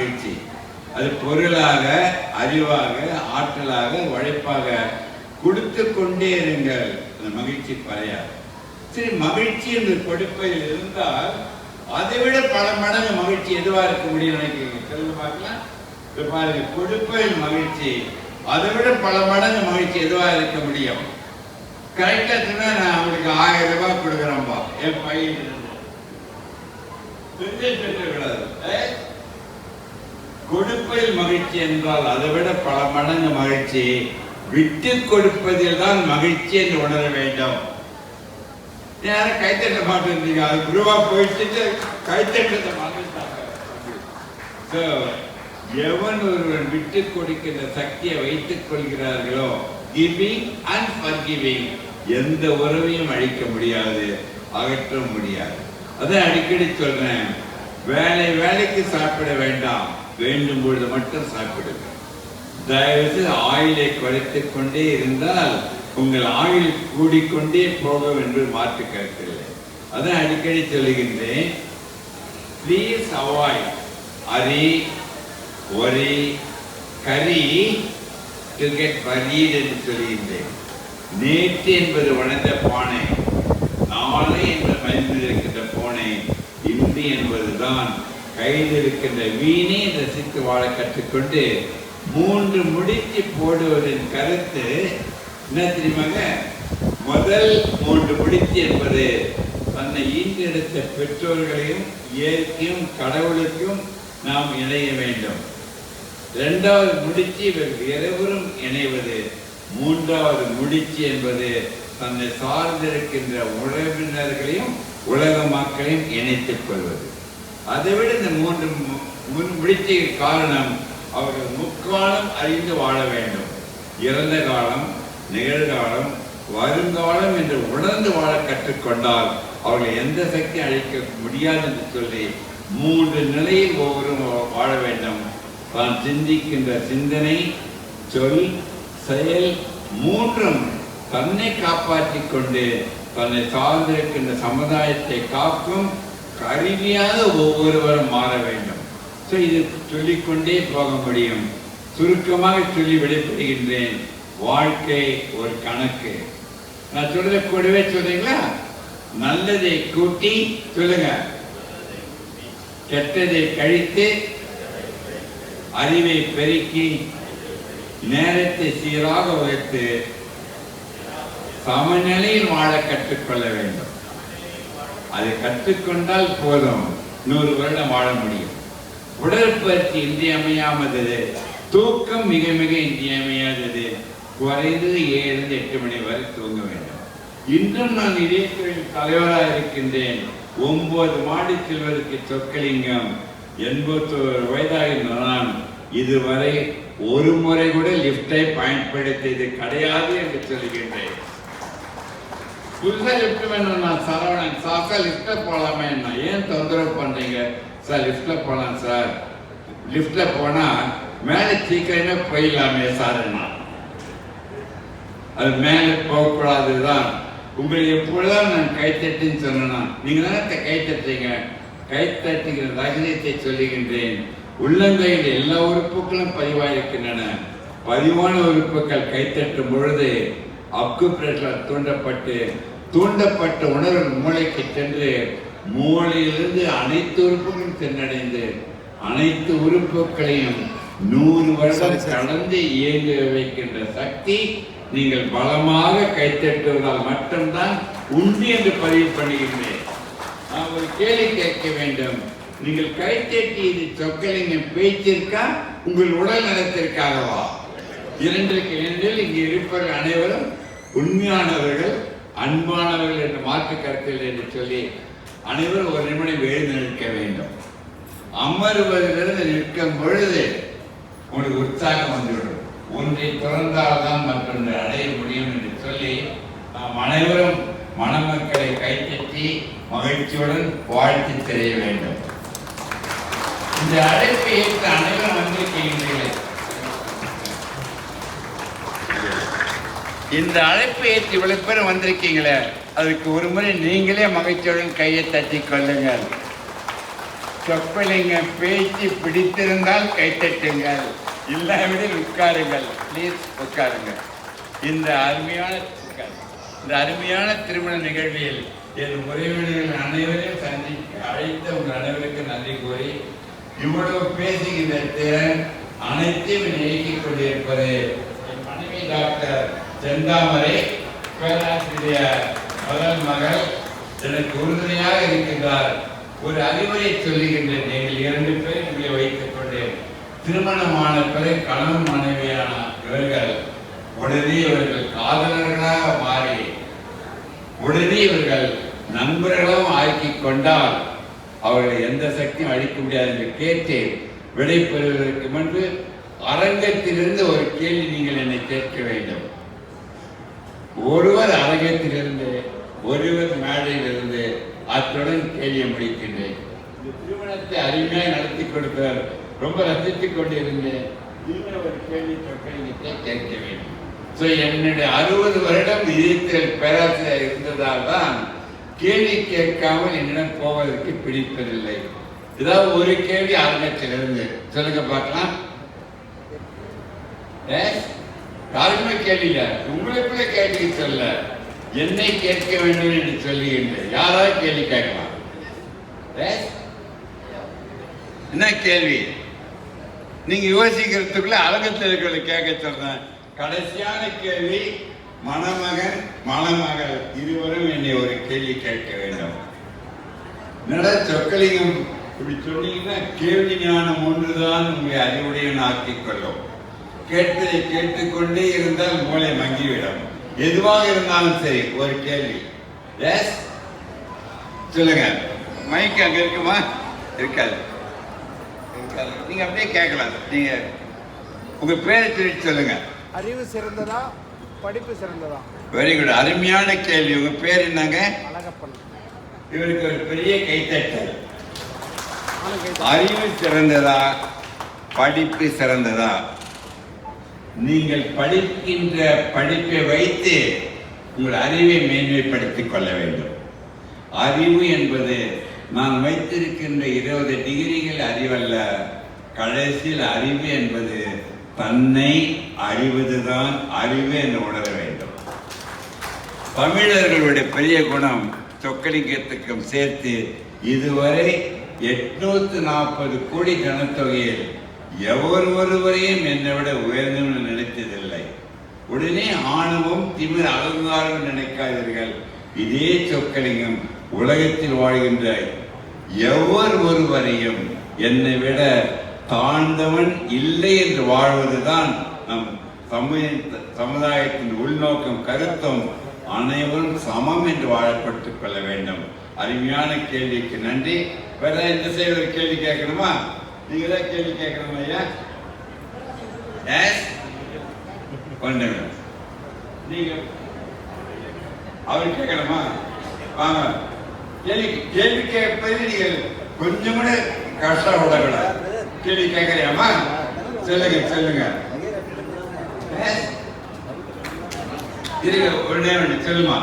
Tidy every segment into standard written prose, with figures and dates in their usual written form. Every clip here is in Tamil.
மகிழ்ச்சி. அது பொருளாக, அறிவாக, ஆற்றலாக, உழைப்பாக கொடுத்து கொண்டே இருங்கள். அந்த மகிழ்ச்சி பறையாது. சரி, மகிழ்ச்சி என்று கொடுப்பதில் இருந்தால் அதை விட பல மடங்கு மகிழ்ச்சி எதுவா இருக்க முடியும் நினைக்கிறீங்க? சொல்லுங்க பார்க்கலாம். இப்ப பாருங்க, கொடுப்பதில் மகிழ்ச்சி, அதை விட பல மடங்கு மகிழ்ச்சி எதுவா இருக்க முடியும்? கரெக்டா சொன்னா நான் அவங்களுக்கு 1000 ரூபாய் கொடுக்குறேன்பா என் பையன் கொடுப்பதில் மகிழ்ச்சி என்றால் அதை விட பல மடங்கு மகிழ்ச்சி விட்டு கொடுப்பதில் தான் மகிழ்ச்சி என்று உணர வேண்டும். யாரும் கைத்தட்ட மாட்டேன், அது குருவா போயிட்டு கைத்தட்டத்தை மாட்டாங்க. எவன் ஒருவன் விட்டு கொடுக்கின்ற சக்தியை வைத்துக் கொள்கிறார்களோ, கிவிங் அண்ட் ஃபர்கிவிங், எந்த உறவையும் அழிக்க முடியாது, அகற்ற முடியாது. அதான் அடிக்கடி சொல்றேன், வேலைக்கு சாப்பிட வேண்டாம், வேண்டும் பொழுது மட்டும் சாப்பிடுங்க. தயவுசெய்து ஆயிலை குறைத்துக் கொண்டே இருந்தால் உங்கள் ஆயுள் கூடிக்கொண்டே போகும் என்று மாற்று கருத்தில்லை. அதான் அடிக்கடி சொல்லுகின்றேன், please avoid Hari, worry, curry to get worried என்று சொல்லுகின்றேன். நேற்று என்பது உணர்ந்த பானை, நாளை என்பது மனிதனில் இருக்கின்ற போனை, இன்று என்பதுதான் கையில் இருக்கின்ற வீணை ரசித்து வாழ கற்றுக்கொண்டு 3 முடிச்சு போடுவதன் கருத்து என்ன தெரியுமாங்க? முதல் 3 முடிச்சு என்பது தன்னை ஈண்டெடுத்த பெற்றோர்களையும் இயற்கையும் கடவுளுக்கும் நாம் இணைய வேண்டும். 2வது முடிச்சு இருவரும் இணைவது. 3வது முடிச்சு என்பது தன்னை சார்ந்திருக்கின்ற உறவினர்களையும் உலக மக்களையும் இணைத்துக் கொள்வது. அதை விட இந்த 3 முடிச்சு காரணம், அவர்கள் முக்காலம் அறிந்து வாழ வேண்டும். இறந்த காலம், நிகழ்காலம், வருங்காலம் என்று உணர்ந்து வாழ கற்றுக்கொண்டால் அவர்களை எந்த சக்தி அழிக்க முடியாது என்று சொல்லி 3 நிலையில் ஒவ்வொருவரும் வாழ வேண்டும். தான் சிந்திக்கின்ற சிந்தனை, சொல், செயல் 3ம் தன்னை காப்பாற்றிக் கொண்டு தன்னை சார்ந்திருக்கின்ற சமுதாயத்தை காக்கும் கருவியாக ஒவ்வொருவரும் மாற வேண்டும். இது சொல்லிக்கொண்டே போக முடியும். சுருக்கமாக சொல்லி விடைபெறுகின்றேன். வாழ்க்கை ஒரு கணக்கு. நான் சொல்றத கூடவே சொல்றீங்களா? நல்லதை கூட்டி சொல்லுங்க, கெட்டதை கழித்து, அறிவை பெருக்கி, நேரத்தை சீராக வைத்து சமநிலையில் வாழ கற்றுக்கொள்ள வேண்டும். அதை கற்றுக்கொண்டால் போதும், 100 வருடம் வாழ முடியும். உடற்பயிற்சி இன்றியமையாதது, தூக்கம் மிக மிக இன்றியமையாதது. குறைந்தது 7-8 மணி வரை தூங்க வேண்டும். இன்றும் நான் இதே தொழில் தலைவராக இருக்கின்றேன். 9 மாடி செல்வதற்கு சொக்கலிங்கம், 81 வயதாகின்ற நான் இதுவரை ஒரு முறை கூட லிப்டை பயன்படுத்தியது கிடையாது என்று சொல்லுகின்றேன். புதுசாக லிப்ட் வேணும், நான் சரவணன் சார் லிப்ட்ல போகலாமே, என்ன ஏன் தொந்தரவு பண்றீங்க சார்? லிப்ட்ல போகலாம் சார், லிப்ட்ல போனா மேலே சீக்கிரமே போயிடலாமே சார். அது மேலே போகக்கூடாதுதான். உங்களை எப்பொழுதுதான் நான் கைத்தட்டின்னு சொன்னா, நீங்க தானே கைத்தட்டுறீங்க. கைத்தட்டுகிற ரகசியத்தை சொல்லுகின்றேன். உள்ளங்கையில் எல்லா உறுப்புகளும் பதிவாயிருக்கின்றன. பதிவான உறுப்புகள் கைத்தட்டும் பொழுது அக்குப்ரெஷர் தூண்டப்பட்ட உணர்வு மூளைக்கு சென்று மூளையிலிருந்து அனைத்து உறுப்புகளும் சென்றடைந்து அனைத்து உறுப்புகளையும் 100 வருடம் கடந்து இயங்க வைக்கின்ற சக்தி நீங்கள் பலமாக கைத்தட்டுவதால் மட்டும்தான் உண்டு என்று பதிவு பண்ணுகின்றேன். நான் ஒரு கேள்வி கேட்க வேண்டும். நீங்கள் கைத்தட்டி இது சொக்கலிங்கம் பேச்சிற்கா, உங்கள் உடல் நலத்திற்காகவா? 2க்கு 2 இங்கு இருப்பவர்கள் அனைவரும் உண்மையானவர்கள், அன்பானவர்கள் என்று மாற்று கருத்தில் என்று சொல்லி அனைவரும் ஒரு நிமிடம் எழுந்து நிற்க வேண்டும். அமர்வதிலிருந்து நிற்கும் பொழுது உங்களுக்கு உற்சாகம் வந்துவிடும். ஒன்றை திறந்தால்தான் மற்றொன்று அடைய முடியும் என்று சொல்லி நாம் அனைவரும் மணமக்களை கைத்தட்டி மகிழ்ச்சியுடன் வாழ்த்தி தெரிய வேண்டும். இந்த அழைப்பை ஏற்று அனைவரும் வந்திருக்கிறீர்கள். இந்த அழைப்பை ஏற்று இவ்வளவு பேர் வந்திருக்கீங்களே, அதுக்கு ஒரு முறை நீங்களே மகிழ்ச்சியுடன் கையை தட்டி கொள்ளுங்கள். சொக்கலிங்கம் பேச்சு பிடித்திருந்தால் கைத்தட்டுங்கள், இல்லாவிடில் உட்காருங்கள். ப்ளீஸ் உட்காருங்கள். இந்த அருமையான திருமண நிகழ்வில் என் உறவினர்கள் அனைவரையும் சந்திக்க அழைத்த உங்கள் அனைவருக்கு நன்றி கூறி, இவ்வளவு பேசுகின்ற திறன் அனைத்தையும் இயக்கிக் கொண்டிருப்பது என் மனைவி டாக்டர் செந்தாமரை, பேராசிரியர் முதல் மகள் எனக்கு உறுதுணையாக இருக்கின்றார். ஒரு அறிவுரை சொல்லுகின்ற நீங்கள் 2 பேர் இங்கே வைத்துக் கொண்டு திருமணமான பிறகு கணவன் மனைவியான இவர்கள் உடனே இவர்கள் காதலர்களாக மாறி உடனே இவர்கள் நண்பர்களும் ஆக்கிக் கொண்டால் அவர்கள் எந்த சக்தியும் அழிக்க முடியாது என்று கேட்டு விடை பெறுவதற்கு முன்பு அரங்கத்திலிருந்து ஒரு கேள்வி நீங்கள் என்னை கேட்க வேண்டும். ஒருவர் அரங்கத்திலிருந்து ஒருவர் மேடையிலிருந்து அத்துடன் கேள்வியை முடிக்கின்றேன். இந்த திருமணத்தை அருமையாக நடத்தி கொடுத்தவர் ரொம்ப ரசித்துக் கொண்டிருந்தேன். ஒரு கேள்வி சொற்களை கேட்க வேண்டும். என்னுடைய 60 வருடம் இதயத்தில் பேராசிரியர் இருந்ததால் தான் கேள்வி கேட்காமல் என்னிடம் போவதற்கு பிடிப்பதில்லை. ஏதாவது ஒரு கேள்வி அரங்கத்திலிருந்து சொல்லுங்க பார்க்கலாம். யாருமே கேள்வியில உங்களுக்குள்ள கேள்வி சொல்ல, என்னை கேட்க வேண்டும் என்று சொல்லுகின்றேன். யாராவது கேள்வி கேட்கலாம்? என்ன கேள்வி? நீங்க யோசிக்கிறதுக்குள்ள அரங்கத்தில் இருக்கிறத கேட்க சொல்றேன். கடைசியான கேள்வி, மணமகன் மணமகள் இருவரும் என்னை ஒரு கேள்வி கேட்க வேண்டும். சொக்கலிங்கம் இப்படி சொன்னீங்கன்னா கேள்வி ஞானம் ஒன்றுதான் உங்களை அறிவுடையன் ஆக்கிக் கொள்ளும். கேட்டதை கேட்டுக்கொண்டே இருந்தால் மூளை மங்கிவிடும். எதுவாக இருந்தாலும் சரி ஒரு கேள்வி. சொல்லுங்க. மைக் அங்க இருக்குமா? இருக்காது. நீங்க அப்படியே கேட்கலாம். நீங்க உங்க பேரை சொல்லிட்டு சொல்லுங்க. அறிவு சிறந்ததா படிப்பு சிறந்ததா? Very good. அருமையான கேள்வி. உங்க பேர் என்னங்க? அழகப்பன். இவருக்கு ஒரு பெரிய கைத்தட்டல். அறிவு சிறந்ததா படிப்பு சிறந்ததா? நீங்கள் படிக்கின்ற படிப்பை வைத்து உங்கள் அறிவை மேன்மைப்படுத்திக் கொள்ள வேண்டும். அறிவு என்பது நான் வைத்திருக்கின்ற 20 டிகிரிகள் அறிவல்ல. கடைசியில் அறிவு என்பது தன்னை அறிவதுதான் அறிவு என்று உணர வேண்டும். தமிழர்களுடைய பெரிய குணம் சொக்கலிங்கத்துக்கும் சேர்த்து இதுவரை 840 கோடி ஜனத்தொகையில் ஒருவரையும் என்னை விட உயர்ந்து நினைத்ததில்லை. உடனே ஆணவம் திமிர் அகங்காரம் நினைக்காதீர்கள். இதே சொக்கலிங்கம் உலகத்தில் வாழ்கின்ற ஒருவரையும் என்னை விட தாழ்ந்தவன் இல்லை என்று வாழ்வதுதான் நம் சமுதாயத்தின் உள்நோக்கம், கருத்தும். அனைவரும் சமம் என்று வாழப்பட்டுக் கொள்ள வேண்டும். அருமையான கேள்விக்கு நன்றி. வேற எந்த செய்வது கேள்வி கேட்கணுமா? நீங்க தான் கேள்வி கேட்கணும் ஐயா. ஒன்று நீங்க அவர் கேட்கணுமா? வாங்க. கேள்வி கேட்பது நீங்கள் கொஞ்சம் கூட கஷ்டப்படக்கூடாது. கேள்வி கேட்கறியாமா? சொல்லுங்க. ஒன்னே ஒன்று சொல்லுமா.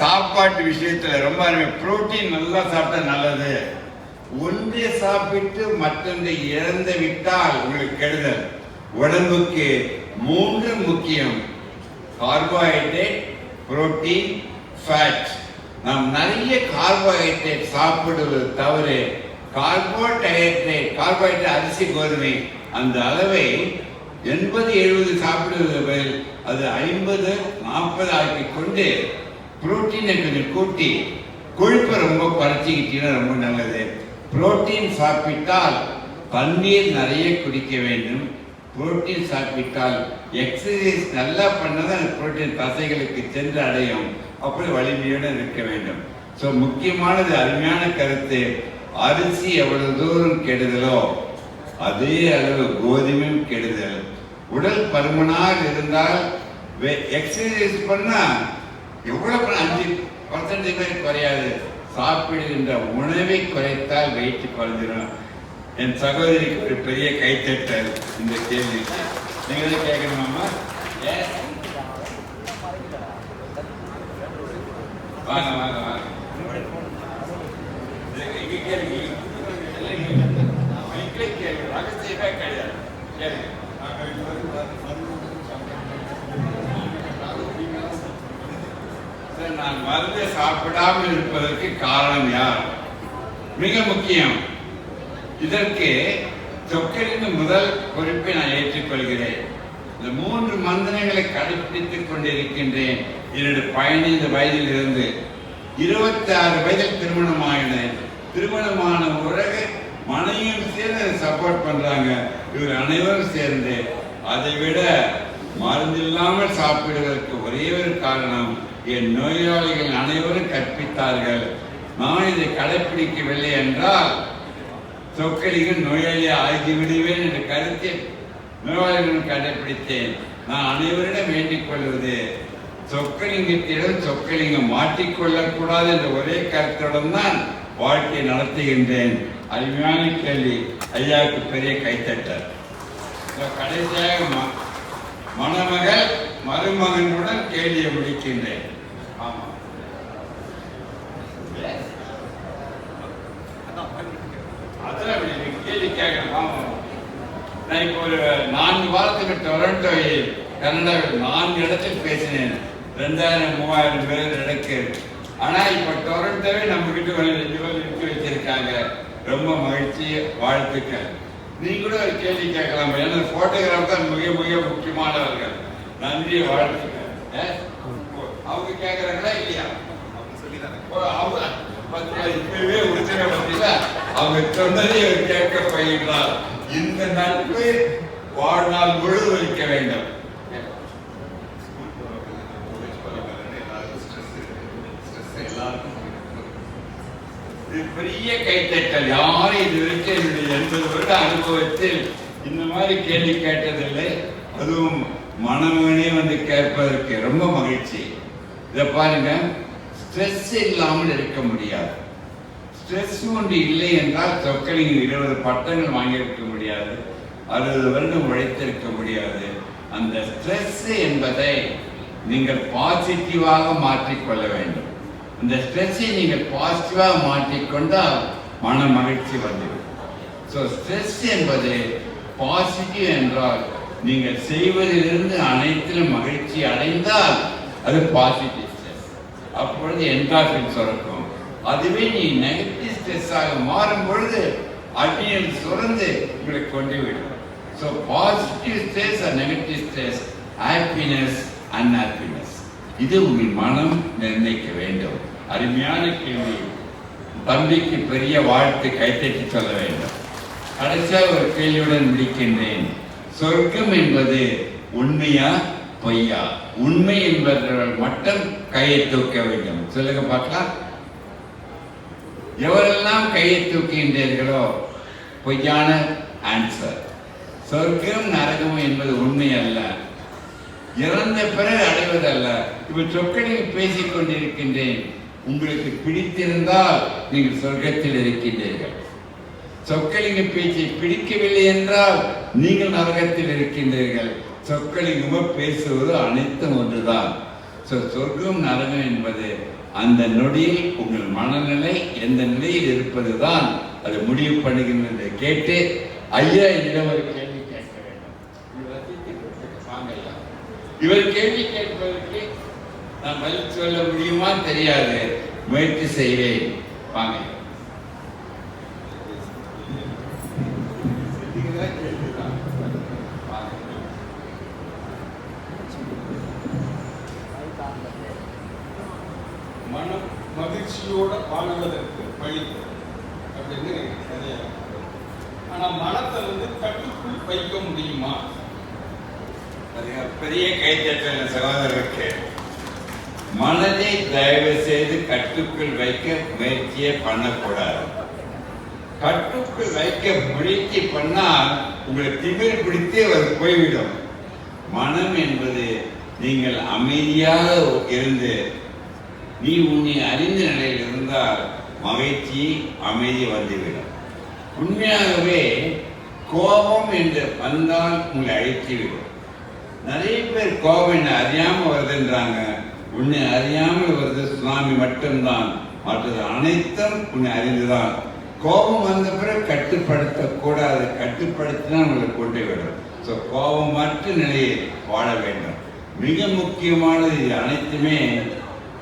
சாப்பாட்டு விஷயத்துல ரொம்ப புரோட்டீன் நல்லா சாப்பிட்டா நல்லது. ஒன்றை சாப்பிட்டு மற்றொன்றை இழந்து விட்டால் உங்களுக்கு கெடுதல். உடம்புக்கு 3 முக்கியம்: கார்போஹைட்ரேட், புரோட்டீன், ஃபேட். நாம் நிறைய கார்போஹைட்ரேட் சாப்பிடுவது தவறு. கார்போஹைட்ரேட் அரிசி, கோதுமை அந்த அளவை 80-70 சாப்பிடுவது அது 50-40 ஆக்கி கொண்டு புரோட்டீனை கொஞ்சம் கூட்டி கொழுப்பை ரொம்ப குறைச்சிக்கிட்டீங்கன்னா ரொம்ப நல்லது. புரோட்டீன் சாப்பிட்டால் தண்ணீர் நிறைய குடிக்க வேண்டும். புரோட்டீன் சாப்பிட்டால் எக்ஸசைஸ் நல்லா பண்ணதான் அந்த புரோட்டீன் தசைகளுக்கு சென்று அடையும். அப்படி வலிமையோடு இருக்க வேண்டும். ஸோ முக்கியமானது அருமையான கருத்து. அரிசி எவ்வளவு தூரம் கெடுதலோ அதே அளவு கோதுமையும் கெடுதல். உடல் பருமனாக இருந்தால் எக்ஸசைஸ் பண்ணா எவ்வளவு 5% மாதிரி குறையாது. சாப்பிடுகின்ற உணவை குறைத்தால் வெயிட் குறைஞ்சிடும். என் சகோதரிக்கு ஒரு பெரிய கைத்தட்டல் இந்த கேள்வி. நீங்களே கேட்கணுமாமா? வாங்க வாங்க வாங்க. இங்க கேளுங்க. வீட்டிலே கேளுங்க. ரகசியமே கிடையாது. கேளுங்க. நான் மருந்து சாப்பிடாமல் இருப்பதற்கு காரணம் யார்? மிக முக்கியம். இதற்கு சொக்கலின் முதல் பொறுப்பை நான் ஏற்றுக்கொள்கிறேன். இந்த 3 மந்திரங்களை கடைபிடித்துக் கொண்டிருக்கின்றேன். என்னுடைய 15 வயதில் இருந்து 26 வயதில் திருமணமாயினேன். திருமணமான பிறகு மனைவியும் சேர்ந்து சப்போர்ட் பண்றாங்க. இவர் அனைவரும் சேர்ந்து அதை விட மருந்து இல்லாமல் சாப்பிடுவதற்கு ஒரே ஒரு காரணம், என் நோயாளிகள் அனைவரும் கற்பித்தார்கள். நான் இதை கடைபிடிக்கவில்லை என்றால் சொக்கலிகள் நோயாளி ஆகிவிடுவேன் என்ற கருத்தில் நோயாளிகளும் கடைபிடித்தேன். நான் அனைவரிடம் வேண்டிக் கொள்வது, சொக்கலிங்கத்திடம் சொக்கலிங்கம் மாற்றிக்கொள்ளக்கூடாது என்ற ஒரே கருத்துடன் தான் வாழ்க்கை நடத்துகின்றேன். அருமையான கேள்வி. ஐயாவுக்கு பெரிய கைத்தட்டல். கடைசியாக மணமகள் மருமகனுடன் கேள்வியை முடிக்கின்றேன். ஆமா, அதான் கேள்வி கேட்கணும். நான் இப்போ ஒரு 4 வாரத்துக்கு டொரண்டோவில் கனடாவில் 4 இடத்தில் பேசினேன். 2000-3000 பேர் நடக்கு. ஆனா இப்ப டொரண்டோவே நம்ம கிட்ட 2 பேர் நிறுத்தி வச்சிருக்காங்க. ரொம்ப மகிழ்ச்சி, வாழ்த்துக்கள். நீங்க கூட ஒரு கேள்வி கேட்கலாம். ஏன்னா போட்டோகிராஃபர் தான் மிக மிக முக்கியமானவர்கள். நன்றி, வாழ்த்துக்கள். அவங்க கேட்கறாங்களா இல்லையா? இப்பவே உத்தரவுல அவங்க சொன்னதை கேட்க பயின்றார். இந்த நட்பு வாழ்நாள் முழுவதும் இருக்க வேண்டும். பெரிய கைத்தட்டல். யாரும் இது வரைக்கும் என்னுடைய 80 வருட அனுபவத்தில் இந்த மாதிரி கேள்வி கேட்டதில்லை. அதுவும் மனமனே வந்து கேட்பதற்கு ரொம்ப மகிழ்ச்சி. இதை பாருங்க, ஸ்ட்ரெஸ் இல்லாமல் இருக்க முடியாது. ஸ்ட்ரெஸ் ஒன்று இல்லை என்றால் சொக்கலிங்க 20 பட்டங்கள் வாங்கியிருக்க முடியாது, 60 வருடம் உழைத்திருக்க முடியாது. அந்த ஸ்ட்ரெஸ் என்பதை நீங்கள் பாசிட்டிவாக மாற்றிக்கொள்ள வேண்டும். இந்த ஸ்ட்ரெஸ்ஸை நீங்கள் பாசிட்டிவாக மாற்றிக்கொண்டால் மன மகிழ்ச்சி வந்துவிடும். ஸோ ஸ்ட்ரெஸ் என்பது பாசிட்டிவ் என்றால் நீங்கள் செய்வதிலிருந்து அனைத்திலும் மகிழ்ச்சி அடைந்தால் அது பாசிட்டிவ் ஸ்ட்ரெஸ். அப்பொழுது என்டார்பின் சுரக்கும். அதுவே நீ நெகட்டிவ் ஸ்ட்ரெஸ்ஸாக மாறும் பொழுது அட்ரினல் சுரந்து உங்களை கொண்டு விடும். So positive stress and negative stress, happiness and happiness, இது உங்கள் மனம் நிர்ணயிக்க வேண்டும். அருமையான கேள்வி. தம்பிக்கு பெரிய வாழ்த்து, கைத்தட்டி சொல்ல வேண்டும். கடைசியாக ஒரு கேள்வியுடன் முடிக்கின்றேன். சொர்க்கம் என்பது உண்மையா பொய்யா? உண்மை என்பவர்கள் மட்டும் கையை தூக்க வேண்டும். சொல்லுங்க பார்க்கலாம். எவரெல்லாம் கையை தூக்குகின்றீர்களோ பொய்யான ஆன்சர். சொர்க்கம் நரகம் என்பது உண்மை அல்ல, இறந்த பிறகு அடைவதல்ல. இப்ப சொக்கலில் பேசிக் கொண்டிருக்கின்றேன். உங்களுக்கு பிடித்திருந்தால் நீங்கள் சொர்க்கத்தில் இருக்கின்றீர்கள். சொக்கலிங்க பேச்சை பிடிக்கவில்லை என்றால் நீங்கள் நரகத்தில் இருக்கின்றீர்கள். சொக்கலிங்கமோ பேசுவது அனைத்தும் ஒன்றுதான். சொர்க்கம் நரகம் என்பது அந்த நொடியில் உங்கள் மனநிலை எந்த நிலையில் இருப்பதுதான் அது முடிவு பண்ணுகின்றது. கேட்டு ஐயா என்னிடம் ஒரு கேள்வி கேட்க வேண்டும். இவர் கேள்வி கேட்பதற்கு நான் பதில் சொல்ல முடியுமா தெரியாது, முயற்சி செய்வேன். வாங்க. மனம் மகிழ்ச்சியோட வாழ்வதற்கு வழி அப்படின்னு தெரியாது. ஆனா மனத்தை கட்டுக்குள் வைக்க முடியுமா? பெரிய கைத்தட்டல் சகோதரருக்கு. மனதை தயவு செய்து கட்டுக்குள் வைக்க முயற்சியே பண்ணக்கூடாது. கட்டுக்குள் வைக்க முயற்சி பண்ணால் உங்களை திமிர் பிடித்து அது போய்விடும். மனம் என்பது நீங்கள் அமைதியாக இருந்து நீ உன்னை அறிந்த நிலையில் இருந்தால் மகிழ்ச்சி அமைதி வந்துவிடும். உண்மையாகவே கோபம் என்று வந்தால் உங்களை அழித்துவிடும். நிறைய பேர் கோபம் என்ன அறியாம வருதுன்றாங்க. உன்னை அறியாமல் வருது சுனாமி மட்டும்தான், மற்றது அனைத்தும் உன்னை அறிந்துதான். கோபம் வந்த பிறகு கட்டுப்படுத்தக்கூடாது, கட்டுப்படுத்தினா உங்களை கொண்டு விடும். ஸோ கோபமற்ற நிலையை வாழ வேண்டும். மிக முக்கியமானது இது அனைத்துமே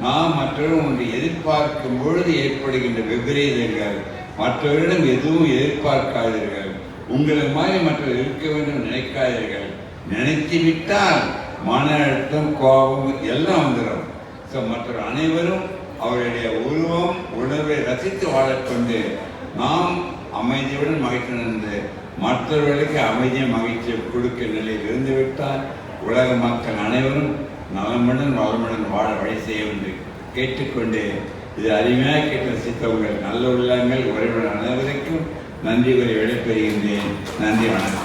நாம் மற்றவர்கள் ஒன்று எதிர்பார்க்கும் பொழுது ஏற்படுகின்ற விபரீதங்கள். மற்றவரிடம் எதுவும் எதிர்பார்க்காதீர்கள். உங்களை மாதிரி மற்றவர் இருக்க வேண்டும் நினைக்காதீர்கள். நினைத்து விட்டால் மன அழுத்தம், கோபம் எல்லாம் வந்துடும். ஸோ மற்றவர் அனைவரும் அவருடைய உருவம் உணர்வை ரசித்து வாழக்கொண்டு நாம் அமைதியுடன் மகிழ்ச்சி மற்றவர்களுக்கு அமைதியை மகிழ்ச்சியை கொடுக்க நிலையில் இருந்துவிட்டால் உலக மக்கள் அனைவரும் நலமுடன் வளமுடன் வாழ வழி செய்ய என்று கேட்டுக்கொண்டு, இது அருமையாக கேட்டு ரசித்த உங்கள் நல்ல உள்ளங்கள் உறவினர் அனைவருக்கும் நன்றி கூறி விடைபெறுகின்றேன். நன்றி, வணக்கம்.